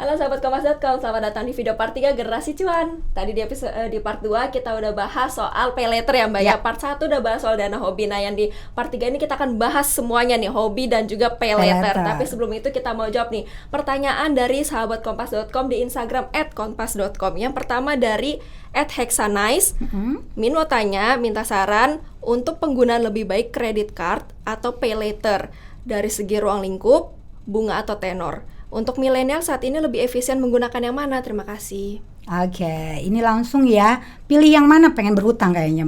Halo sahabat Kompas.com, selamat datang di video part 3 Generasi Cuan. Tadi di episode di part 2 kita udah bahas soal pay later ya Mbak ya. Part 1 udah bahas soal dana hobi. Nah yang di part 3 ini kita akan bahas semuanya nih, hobi dan juga pay later. Tapi sebelum itu kita mau jawab nih pertanyaan dari sahabat Kompas.com di Instagram @kompas.com. Yang pertama dari @hexanice. Min mau tanya, minta saran untuk penggunaan lebih baik credit card atau pay later dari segi ruang lingkup, bunga atau tenor. Untuk milenial saat ini lebih efisien menggunakan yang mana? Terima kasih. Oke, ini langsung ya. Pilih yang mana? Pengen berhutang kayaknya.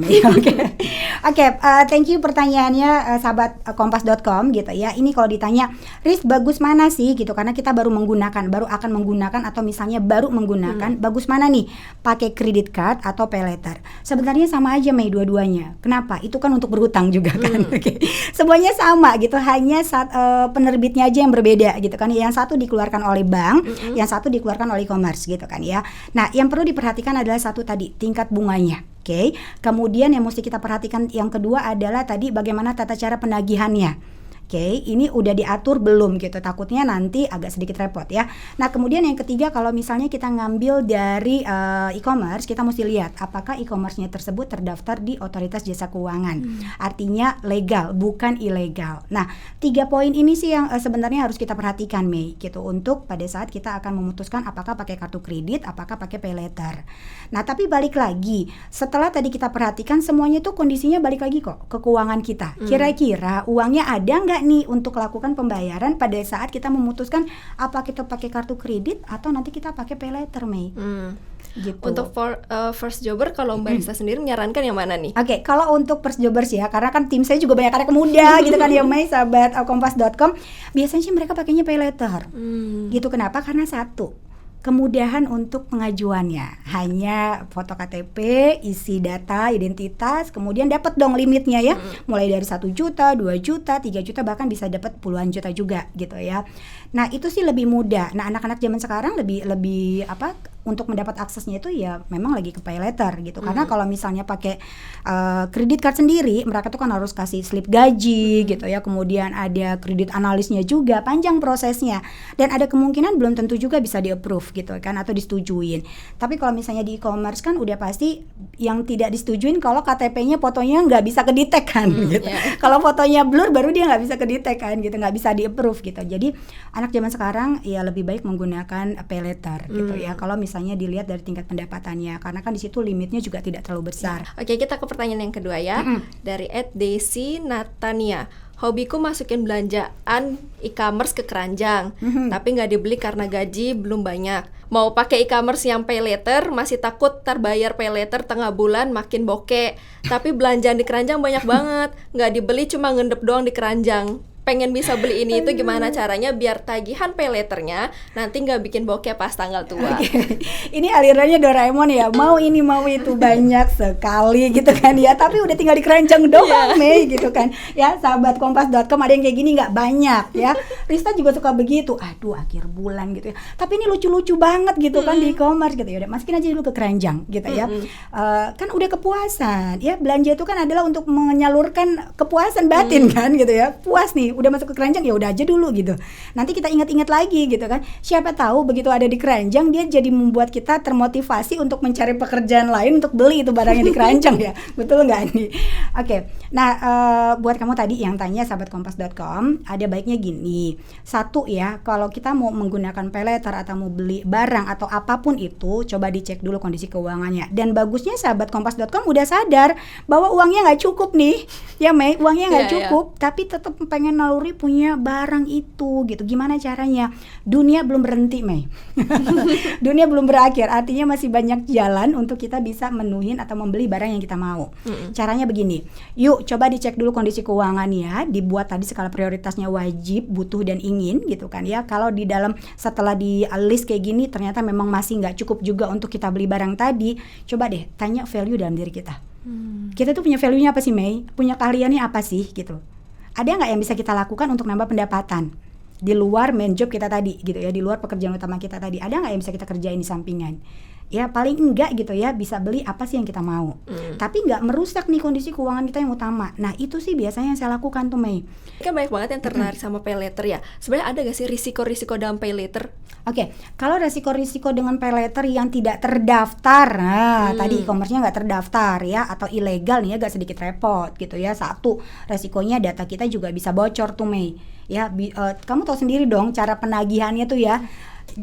Oke, thank you pertanyaannya sahabat kompas.com gitu ya. Ini kalau ditanya, Riz bagus mana sih gitu, karena kita baru akan menggunakan atau misalnya baru menggunakan, bagus mana nih? Pakai credit card atau pay later? Sebenarnya sama aja Mei dua-duanya. Kenapa? Itu kan untuk berhutang juga kan. Semuanya sama gitu, hanya penerbitnya aja yang berbeda gitu kan. Yang satu dikeluarkan oleh bank, yang satu dikeluarkan oleh e-commerce gitu kan ya. Nah, yang perlu diperhatikan adalah satu tadi, tingkat bunganya. Oke. Kemudian yang mesti kita perhatikan yang kedua adalah tadi bagaimana tata cara penagihannya. Oke, ini udah diatur belum gitu, takutnya nanti agak sedikit repot ya. Nah kemudian yang ketiga, kalau misalnya kita ngambil dari e-commerce, kita mesti lihat apakah e-commerce-nya tersebut terdaftar di Otoritas Jasa Keuangan. Artinya legal, bukan ilegal. Nah 3 poin ini sih yang sebenarnya harus kita perhatikan Mei gitu, untuk pada saat kita akan memutuskan apakah pakai kartu kredit, apakah pakai pay later. Nah tapi balik lagi, setelah tadi kita perhatikan semuanya itu kondisinya balik lagi kok ke keuangan kita. Kira-kira uangnya ada nggak nih untuk lakukan pembayaran pada saat kita memutuskan apa kita pakai kartu kredit atau nanti kita pakai pay later, Mei. Gitu. Untuk first jobber, kalau Mbak Rista sendiri menyarankan yang mana nih? Oke, kalau untuk first jobbers ya, karena kan tim saya juga banyak anak muda gitu kan ya Mei, sahabat kompas.com, biasanya sih mereka pakainya pay later. Gitu, kenapa? Karena satu, kemudahan untuk pengajuannya, hanya foto KTP, isi data, identitas, kemudian dapat dong limitnya ya, mulai dari 1 juta, 2 juta, 3 juta, bahkan bisa dapat puluhan juta juga gitu ya. Nah itu sih lebih mudah. Nah anak-anak zaman sekarang lebih untuk mendapat aksesnya itu ya memang lagi ke pay later gitu. Karena kalau misalnya pakai kredit card sendiri, mereka tuh kan harus kasih slip gaji gitu ya, kemudian ada kredit analisnya juga, panjang prosesnya, dan ada kemungkinan belum tentu juga bisa di-approve gitu kan, atau disetujuin. Tapi kalau misalnya di e-commerce kan udah pasti yang tidak disetujuin kalau KTP-nya fotonya nggak bisa kedetek kan gitu. Kalau fotonya blur baru dia nggak bisa kedetek kan gitu, nggak bisa di-approve gitu. Jadi anak zaman sekarang ya lebih baik menggunakan pay later gitu ya. Kalau misalnya dilihat dari tingkat pendapatannya, karena kan di situ limitnya juga tidak terlalu besar. Oke, kita ke pertanyaan yang kedua ya. Dari @Desi Natania. Hobiku masukin belanjaan e-commerce ke keranjang, tapi nggak dibeli karena gaji belum banyak. Mau pakai e-commerce yang pay later, masih takut terbayar pay later tengah bulan makin bokeh. Tapi belanjaan di keranjang banyak banget, nggak dibeli, cuma ngendep doang di keranjang. Pengen bisa beli ini itu, gimana caranya biar tagihan pay letternya nanti nggak bikin bokeh pas tanggal tua? Ini alirannya Doraemon ya, mau ini mau itu, banyak sekali gitu kan ya, tapi udah tinggal di keranjang doang Mei gitu kan ya. Sahabat kompas.com ada yang kayak gini nggak banyak ya. Rista juga suka begitu, aduh akhir bulan gitu ya, tapi ini lucu-lucu banget gitu kan di e-commerce gitu ya, udah masukin aja dulu ke keranjang gitu ya. Kan udah kepuasan ya, belanja itu kan adalah untuk menyalurkan kepuasan batin kan gitu ya, puas nih udah masuk ke keranjang, ya udah aja dulu gitu. Nanti kita ingat-ingat lagi gitu kan. Siapa tahu begitu ada di keranjang dia jadi membuat kita termotivasi untuk mencari pekerjaan lain untuk beli itu barangnya di keranjang ya. Betul nggak nih? Oke. Nah, buat kamu tadi yang tanya sahabat kompas.com, ada baiknya gini. Satu ya, kalau kita mau menggunakan pay later atau mau beli barang atau apapun itu, coba dicek dulu kondisi keuangannya. Dan bagusnya sahabat kompas.com udah sadar bahwa uangnya nggak cukup nih. Ya Mei, uangnya nggak cukup, tapi tetap pengen naluri punya barang itu gitu. Gimana caranya? Dunia belum berhenti Mei. Dunia belum berakhir, artinya masih banyak jalan untuk kita bisa menuhin atau membeli barang yang kita mau. Caranya begini, yuk coba dicek dulu kondisi keuangan ya, dibuat tadi skala prioritasnya wajib, butuh, dan ingin gitu kan ya. Kalau di dalam setelah di list kayak gini ternyata memang masih nggak cukup juga untuk kita beli barang tadi, coba deh tanya value dalam diri kita. Kita tuh punya value-nya apa sih Mei? Punya keahliannya apa sih gitu? Ada nggak yang bisa kita lakukan untuk nambah pendapatan di luar main job kita tadi gitu ya, di luar pekerjaan utama kita tadi? Ada nggak yang bisa kita kerjain di sampingan? Ya paling enggak gitu ya bisa beli apa sih yang kita mau. Tapi nggak merusak nih kondisi keuangan kita yang utama. Nah itu sih biasanya yang saya lakukan tuh Mei. Kan banyak banget yang tertarik sama pay later ya. Sebenarnya ada gak sih risiko-risiko dalam pay later? Oke, kalau risiko-risiko dengan pay later yang tidak terdaftar, tadi e-commerce-nya nggak terdaftar ya, atau ilegal nih ya, agak sedikit repot gitu ya. Satu, resikonya data kita juga bisa bocor tuh Mei. Ya, kamu tahu sendiri dong cara penagihannya tuh ya.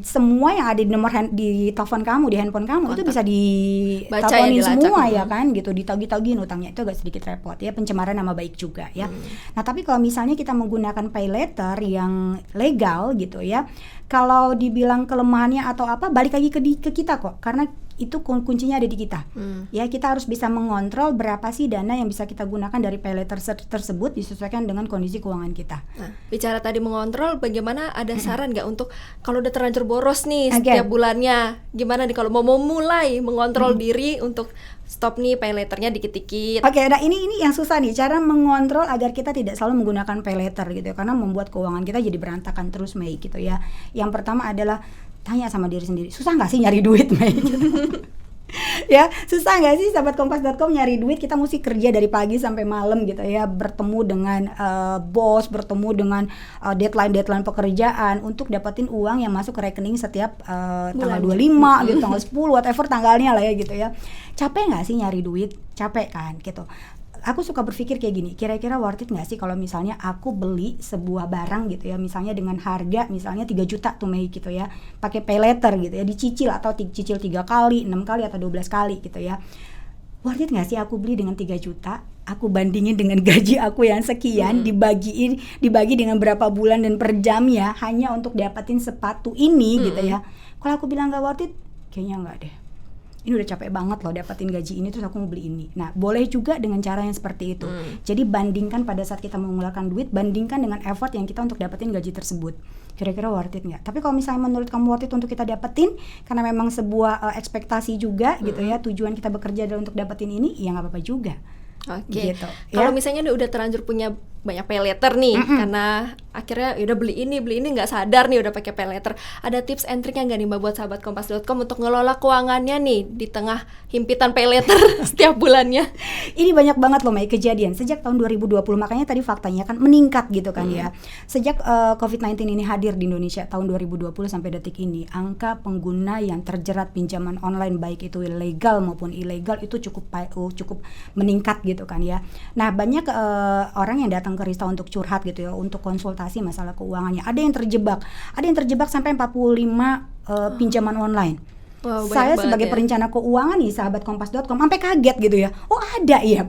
Semua yang ada di nomor di telepon kamu, di handphone kamu itu bisa diteleponin semua ya kan gitu, ditagih-tagihin utangnya, itu agak sedikit repot ya, pencemaran nama baik juga ya. Nah tapi kalau misalnya kita menggunakan pay later yang legal gitu ya, kalau dibilang kelemahannya atau apa, balik lagi ke kita kok, karena itu kuncinya ada di kita. Ya, kita harus bisa mengontrol berapa sih dana yang bisa kita gunakan dari pay later tersebut disesuaikan dengan kondisi keuangan kita. Nah, bicara tadi mengontrol, bagaimana, ada saran nggak untuk kalau udah terlanjur boros nih setiap bulannya, gimana nih kalau mau mulai mengontrol diri untuk stop nih pay letternya dikit-dikit? Oke, nah ini yang susah nih, cara mengontrol agar kita tidak selalu menggunakan pay later gitu ya, karena membuat keuangan kita jadi berantakan terus Mei gitu ya. Yang pertama adalah tanya sama diri sendiri, susah nggak sih nyari duit Mei? Ya, susah nggak sih sahabat kompas.com nyari duit? Kita mesti kerja dari pagi sampai malam gitu ya, bertemu dengan bos, bertemu dengan deadline pekerjaan untuk dapetin uang yang masuk ke rekening setiap tanggal 25 gitu, tanggal 10, whatever tanggalnya lah ya gitu ya. Capek nggak sih nyari duit? Capek kan gitu. Aku suka berpikir kayak gini, kira-kira worth it nggak sih kalau misalnya aku beli sebuah barang gitu ya, misalnya dengan harga misalnya 3 juta tuh Mei gitu ya, pakai pay later gitu ya, dicicil atau dicicil 3 kali, 6 kali atau 12 kali gitu ya. Worth it nggak sih aku beli dengan 3 juta, aku bandingin dengan gaji aku yang sekian, dibagi dengan berapa bulan dan per jam ya, hanya untuk dapetin sepatu ini gitu ya. Kalau aku bilang nggak worth it, kayaknya nggak deh. Ini udah capek banget loh dapetin gaji ini, terus aku mau beli ini. Nah, boleh juga dengan cara yang seperti itu. Jadi bandingkan pada saat kita mengeluarkan duit, bandingkan dengan effort yang kita untuk dapetin gaji tersebut. Kira-kira worth it nggak? Tapi kalau misalnya menurut kamu worth it untuk kita dapetin, karena memang sebuah ekspektasi juga gitu ya, tujuan kita bekerja adalah untuk dapetin ini, ya nggak apa-apa juga. Oke. Gitu, kalau ya. misalnya udah terlanjur punya banyak pay later nih, karena akhirnya udah beli ini nggak sadar nih udah pakai pay later. Ada tips and triknya nggak nih Mbak buat sahabat kompas.com untuk ngelola keuangannya nih di tengah himpitan pay later setiap bulannya? Ini banyak banget loh Mei kejadian sejak tahun 2020, makanya tadi faktanya kan meningkat gitu kan ya. Sejak COVID-19 ini hadir di Indonesia tahun 2020 sampai detik ini, angka pengguna yang terjerat pinjaman online baik itu legal maupun ilegal itu cukup meningkat gitu kan ya. Nah, banyak orang yang datang ke Rista untuk curhat gitu ya, untuk konsultasi masalah keuangannya. Ada yang terjebak sampai 45 pinjaman online. Wow, saya sebagai perencana keuangan nih sahabat kompas.com sampai kaget gitu ya. Oh ada ya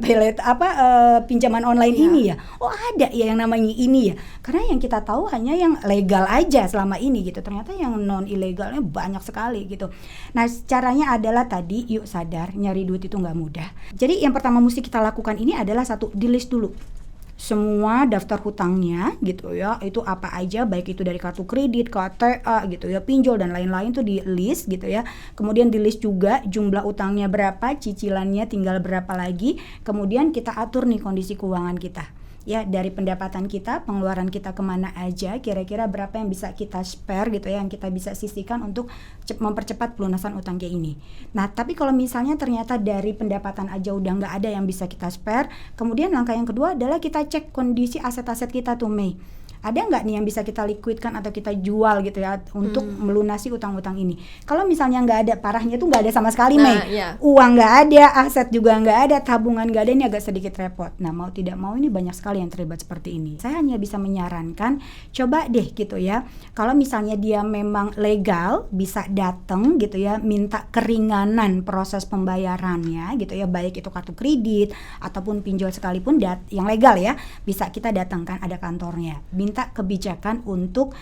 pinjaman online ini ya. Oh ada ya yang namanya ini ya. Karena yang kita tahu hanya yang legal aja selama ini gitu. Ternyata yang non ilegalnya banyak sekali gitu. Nah, caranya adalah tadi, yuk sadar nyari duit itu nggak mudah. Jadi yang pertama mesti kita lakukan ini adalah satu, di list dulu semua daftar hutangnya gitu ya, itu apa aja, baik itu dari kartu kredit, KTA gitu ya, pinjol dan lain-lain tuh di list gitu ya. Kemudian di list juga jumlah utangnya berapa, cicilannya tinggal berapa lagi. Kemudian kita atur nih kondisi keuangan kita ya, dari pendapatan kita, pengeluaran kita kemana aja, kira-kira berapa yang bisa kita spare gitu ya, yang kita bisa sisihkan untuk mempercepat pelunasan utang kayak ini. Nah, tapi kalau misalnya ternyata dari pendapatan aja udah nggak ada yang bisa kita spare, kemudian langkah yang kedua adalah kita cek kondisi aset-aset kita tuh Mei. Ada nggak nih yang bisa kita liquidkan atau kita jual gitu ya untuk melunasi utang-utang ini. Kalau misalnya nggak ada, parahnya tuh nggak ada sama sekali Mei. Uang nggak ada, aset juga nggak ada, tabungan nggak ada, ini agak sedikit repot. Nah, mau tidak mau ini banyak sekali yang terlibat seperti ini. Saya hanya bisa menyarankan, coba deh gitu ya, kalau misalnya dia memang legal, bisa datang gitu ya, minta keringanan proses pembayarannya gitu ya, baik itu kartu kredit ataupun pinjol sekalipun yang legal ya, bisa kita datangkan, ada kantornya. Minta kebijakan untuk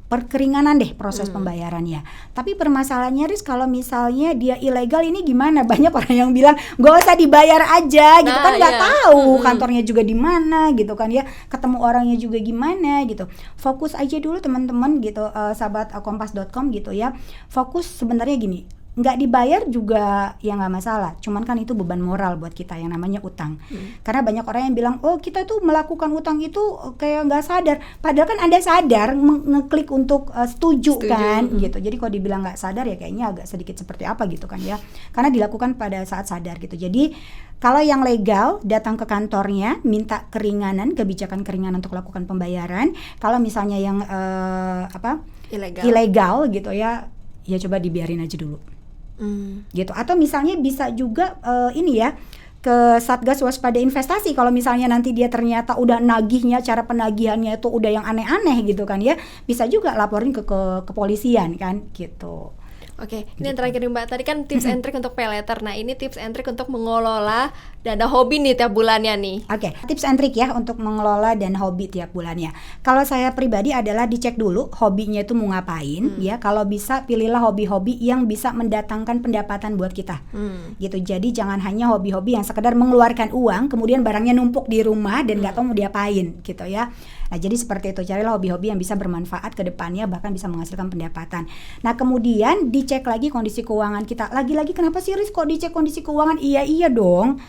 perkeringanan deh proses pembayarannya. Tapi permasalahannya Riz, kalau misalnya dia ilegal ini gimana? Banyak orang yang bilang gak usah dibayar aja gitu kan, nggak tahu kantornya juga di mana gitu kan ya, ketemu orangnya juga gimana gitu. Fokus aja dulu teman-teman gitu, sahabat kompas.com gitu ya. Fokus sebenarnya gini, nggak dibayar juga ya nggak masalah, cuman kan itu beban moral buat kita yang namanya utang. Karena banyak orang yang bilang, oh kita tuh melakukan utang itu kayak nggak sadar, padahal kan Anda sadar ngeklik untuk setuju kan gitu. Jadi kalau dibilang nggak sadar ya kayaknya agak sedikit seperti apa gitu kan ya, karena dilakukan pada saat sadar gitu. Jadi kalau yang legal datang ke kantornya minta keringanan, kebijakan keringanan untuk lakukan pembayaran. Kalau misalnya yang ilegal gitu ya coba dibiarin aja dulu. Gitu. Atau misalnya bisa juga ini ya, ke Satgas Waspada Investasi kalau misalnya nanti dia ternyata udah nagihnya, cara penagihannya itu udah yang aneh-aneh gitu kan ya, bisa juga laporin ke kepolisian kan gitu. Oke, ini yang terakhir nih Mbak, tadi kan tips and trick untuk pay letter. Nah ini tips and trick untuk mengelola dana hobi nih tiap bulannya nih. Oke, tips and trick ya untuk mengelola dana hobi tiap bulannya. Kalau saya pribadi adalah dicek dulu hobinya itu mau ngapain ya. Kalau bisa pilihlah hobi-hobi yang bisa mendatangkan pendapatan buat kita. Gitu. Jadi jangan hanya hobi-hobi yang sekedar mengeluarkan uang kemudian barangnya numpuk di rumah dan nggak tahu mau diapain gitu ya. Nah jadi seperti itu, carilah hobi-hobi yang bisa bermanfaat ke depannya, bahkan bisa menghasilkan pendapatan. Nah kemudian dicek lagi kondisi keuangan kita. Lagi-lagi kenapa sih Riz kok dicek kondisi keuangan? Iya dong.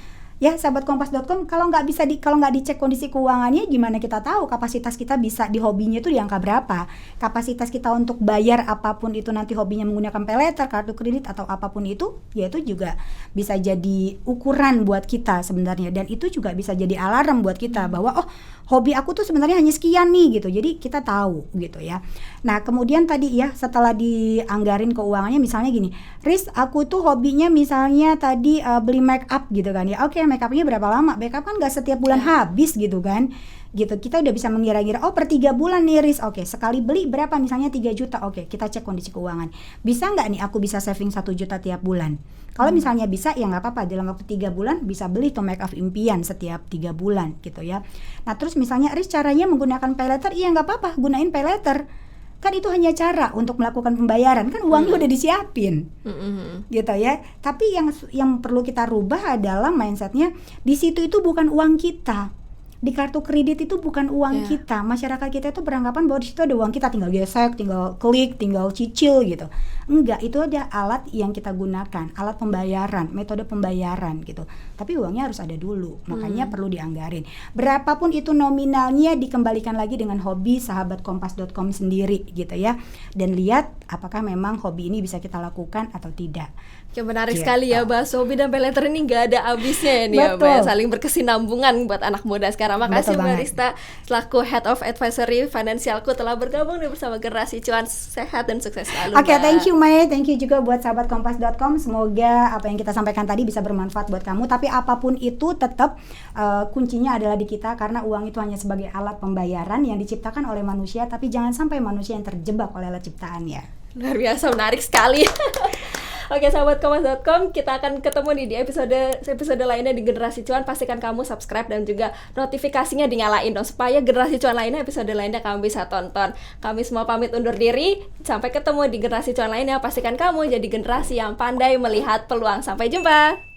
Ya sahabat kompas.com, kalau nggak dicek kondisi keuangannya, gimana kita tahu kapasitas kita bisa di hobinya itu di angka berapa? Kapasitas kita untuk bayar apapun itu nanti hobinya menggunakan pay letter, kartu kredit atau apapun itu, ya itu juga bisa jadi ukuran buat kita sebenarnya, dan itu juga bisa jadi alarm buat kita bahwa oh hobi aku tuh sebenarnya hanya sekian nih gitu. Jadi kita tahu gitu ya. Nah kemudian tadi ya setelah dianggarin keuangannya, misalnya gini, Riz aku tuh hobinya misalnya tadi beli make up gitu kan ya. Oke, make upnya berapa lama? Make up kan gak setiap bulan habis gitu kan. Gitu, kita udah bisa mengira-ngira, oh per 3 bulan nih Riz, oke sekali beli berapa, misalnya 3 juta, oke kita cek kondisi keuangan, bisa nggak nih aku bisa saving 1 juta tiap bulan. Kalau misalnya bisa ya nggak apa-apa, dalam waktu 3 bulan bisa beli tuh make up impian setiap 3 bulan gitu ya. Nah terus misalnya Riz caranya menggunakan pay letter, iya nggak apa-apa, gunain pay letter. Kan itu hanya cara untuk melakukan pembayaran, kan uangnya udah disiapin gitu ya. Tapi yang perlu kita rubah adalah mindsetnya, di situ itu bukan uang kita. Di kartu kredit itu bukan uang kita. Masyarakat kita itu beranggapan bahwa di situ ada uang kita, tinggal gesek, tinggal klik, tinggal cicil gitu. Enggak, itu ada alat yang kita gunakan, alat pembayaran, metode pembayaran gitu. Tapi uangnya harus ada dulu, makanya perlu dianggarin. Berapapun itu nominalnya dikembalikan lagi dengan hobi sahabatkompas.com sendiri gitu ya. Dan lihat apakah memang hobi ini bisa kita lakukan atau tidak. Ya menarik sekali ya, bahas hobi dan pay letter ini nggak ada habisnya ini ya Mbak, ya, saling berkesinambungan buat anak muda sekarang. Makasih Mbak Rista selaku Head of Advisory Finansialku telah bergabung nih bersama Generasi Cuan. Sehat dan sukses selalu. Oke, thank you Mai, thank you juga buat sahabat kompas.com. Semoga apa yang kita sampaikan tadi bisa bermanfaat buat kamu. Tapi apapun itu tetap kuncinya adalah di kita, karena uang itu hanya sebagai alat pembayaran yang diciptakan oleh manusia, tapi jangan sampai manusia yang terjebak oleh alat ciptaannya. Luar biasa, menarik sekali. Oke sahabat kompas.com, kita akan ketemu di episode lainnya di Generasi Cuan. Pastikan kamu subscribe dan juga notifikasinya dinyalain dong, supaya Generasi Cuan lainnya, episode lainnya kamu bisa tonton. Kami semua pamit undur diri, sampai ketemu di Generasi Cuan lainnya. Pastikan kamu jadi generasi yang pandai melihat peluang. Sampai jumpa.